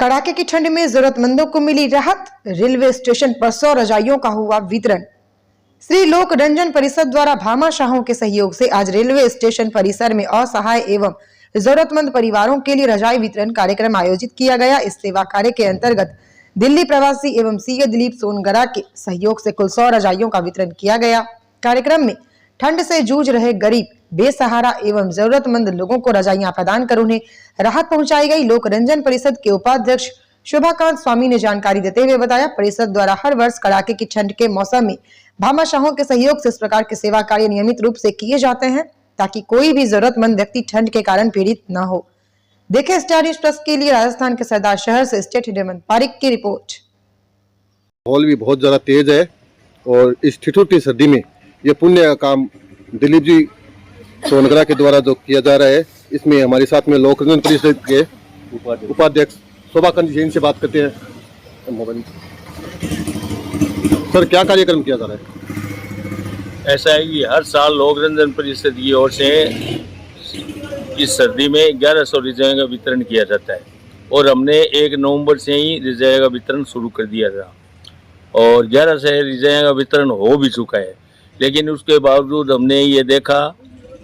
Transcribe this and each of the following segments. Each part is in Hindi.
कड़ाके की ठंड में जरूरतमंदों को मिली राहत। रेलवे स्टेशन पर 100 रजाइयों का हुआ वितरण। श्री लोक रंजन परिषद द्वारा भामाशाहों के सहयोग से आज रेलवे स्टेशन परिसर में असहाय एवं जरूरतमंद परिवारों के लिए रजाई वितरण कार्यक्रम आयोजित किया गया। इस सेवा कार्य के अंतर्गत दिल्ली प्रवासी एवं सीए दिलीप सोनगरा के सहयोग से कुल 100 रजाइयों का वितरण किया गया। कार्यक्रम में ठंड से जूझ रहे गरीब, बेसहारा एवं जरूरतमंद लोगों को रजाइयां प्रदान कर उन्हें राहत पहुंचाई गई। लोक रंजन परिषद के उपाध्यक्ष शोभाकांत स्वामी ने जानकारी देते हुए बताया, परिषद द्वारा हर वर्ष कड़ाके की ठंड के मौसम में भामाशाहों के सहयोग से इस प्रकार के सेवा कार्य नियमित रूप से किए जाते हैं ताकि कोई भी जरूरतमंद व्यक्ति ठंड के कारण पीड़ित न हो। देखें स्टार न्यूज़ प्लस के लिए राजस्थान के सरदार शहर से स्टेट हेमंत पारिक की रिपोर्ट। माहौल भी बहुत ज्यादा तेज है और इस ठिठुरती सर्दी में ये पुण्य का काम दिलीप जी सोनगरा के द्वारा जो किया जा रहा है, इसमें हमारे साथ में लोक रंजन परिषद के उपाध्यक्ष शोभाकांत जी से बात करते हैं। सर, क्या कार्यक्रम किया जा रहा है? ऐसा है कि हर साल लोक रंजन परिषद की ओर से इस सर्दी में 1100 रजाइयों का वितरण किया जाता है और हमने 1 नवंबर से ही रजाइयों का वितरण शुरू कर दिया था और 1100 रजाइयों का वितरण हो भी चुका है। लेकिन उसके बावजूद हमने ये देखा,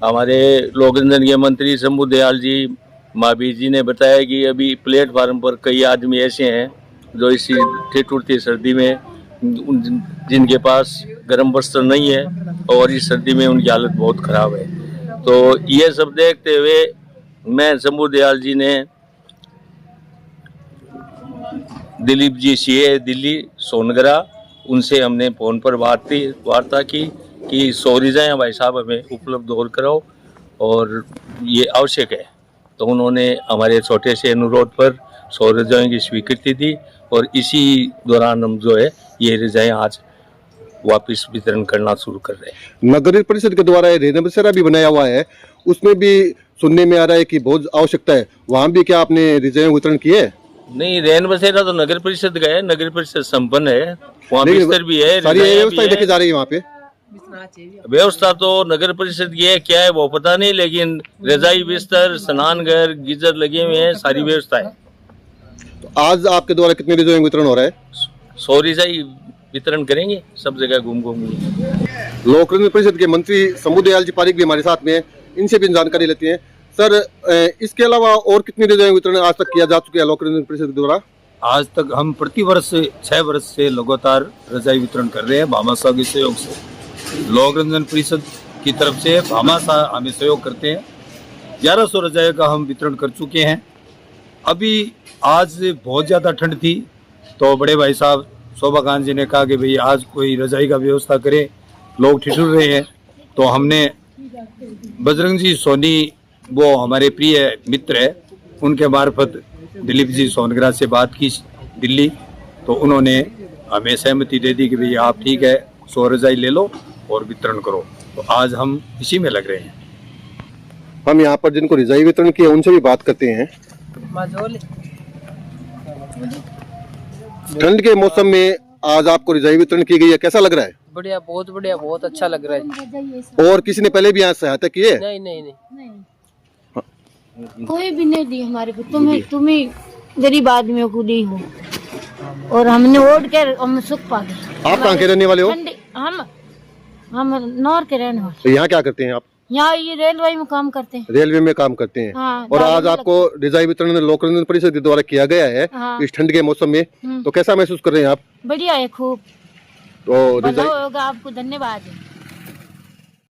हमारे लोक रंजन के मंत्री शंभू दयाल जी महावीर जी ने बताया कि अभी प्लेटफार्म पर कई आदमी ऐसे हैं जो इसी ठिठुरती सर्दी में जिनके पास गर्म वस्त्र नहीं है और इस सर्दी में उनकी हालत बहुत ख़राब है। तो ये सब देखते हुए मैं शंभू दयाल जी ने दिलीप जी सीए दिल्ली सोनगरा, उनसे हमने फ़ोन पर वार्ता की कि 100 रजाइयाँ भाई साहब हमें उपलब्ध और कराओ और ये आवश्यक है। तो उन्होंने हमारे छोटे से अनुरोध पर 100 रजाइयों की स्वीकृति दी और इसी दौरान हम जो है ये रजाइयाँ आज वापस वितरण करना शुरू कर रहे हैं। नगर परिषद के द्वारा रेन बसेरा भी बनाया हुआ है, उसमें भी सुनने में आ रहा है कि बहुत आवश्यकता है, वहाँ भी क्या आपने रजाइयाँ वितरण किए? नहीं, रेन बसेरा तो नगर परिषद का है, नगर परिषद संपन्न है, वहाँ बिस्तर भी है, सारी व्यवस्था देखी जा रही है। वहाँ पे व्यवस्था तो नगर परिषद की है, क्या है वो पता नहीं, लेकिन रजाई, बिस्तर, स्नान घर, गीजर लगे हुए हैं, सारी व्यवस्था है। तो आज आपके द्वारा कितने रजाइयों वितरण हो रहा है? 100 रजाई वितरण करेंगे सब जगह घूम घूम। लोक रंजन परिषद के मंत्री शंभू दयाल जी पारिक भी हमारे साथ में, इनसे भी जानकारी लेते हैं। सर, इसके अलावा और कितनी रजाइयों वितरण आज तक किया जा चुका है लोक रंजन परिषद के द्वारा? आज तक हम प्रति वर्ष 6 वर्ष से लगातार रजाई वितरण कर रहे हैं भामाशाह के सहयोग से। लोक रंजन परिषद की तरफ से भामाशाह हमें सहयोग करते हैं। 1100 रजाइयों का हम वितरण कर चुके हैं। अभी आज बहुत ज़्यादा ठंड थी तो बड़े भाई साहब शोभाकांत जी ने कहा कि भाई आज कोई रजाई का व्यवस्था करे, लोग ठिठुर रहे हैं। तो हमने बजरंग जी सोनी, वो हमारे प्रिय मित्र है, उनके मार्फत दिलीप जी सोनगरा से बात की दिल्ली, तो उन्होंने हमें सहमति दे दी कि भाई आप ठीक है 100 रजाई ले लो और वितरण करो। तो आज हम इसी में लग रहे हैं। हम यहाँ पर जिनको रजाई वितरण किया उनसे भी बात करते हैं। ठंड के मौसम में आज आपको रजाई वितरण की गई है, कैसा लग रहा है? बढ़िया, बहुत अच्छा लग रहा है। और किसी ने पहले भी यहाँ सहायता की है? नहीं। कोई भी नहीं दी हमारे को। तुम्हें गरीब आदमियों को दी हो और हमने ओढ़ कर हम सुख पा गए। आप कहाँ के रहने वाले हो? हम नौर के रहने वाले। तो यहाँ क्या करते हैं आप? यहाँ ये रेलवे में काम करते हैं। रेलवे में काम करते हैं। हाँ, और आज आपको रजाई वितरण लोक रंजन परिषद के द्वारा किया गया है। हाँ। इस ठंड के मौसम में, तो कैसा महसूस कर रहे हैं आप? बढ़िया है, खूब। तो होगा, आपको धन्यवाद है।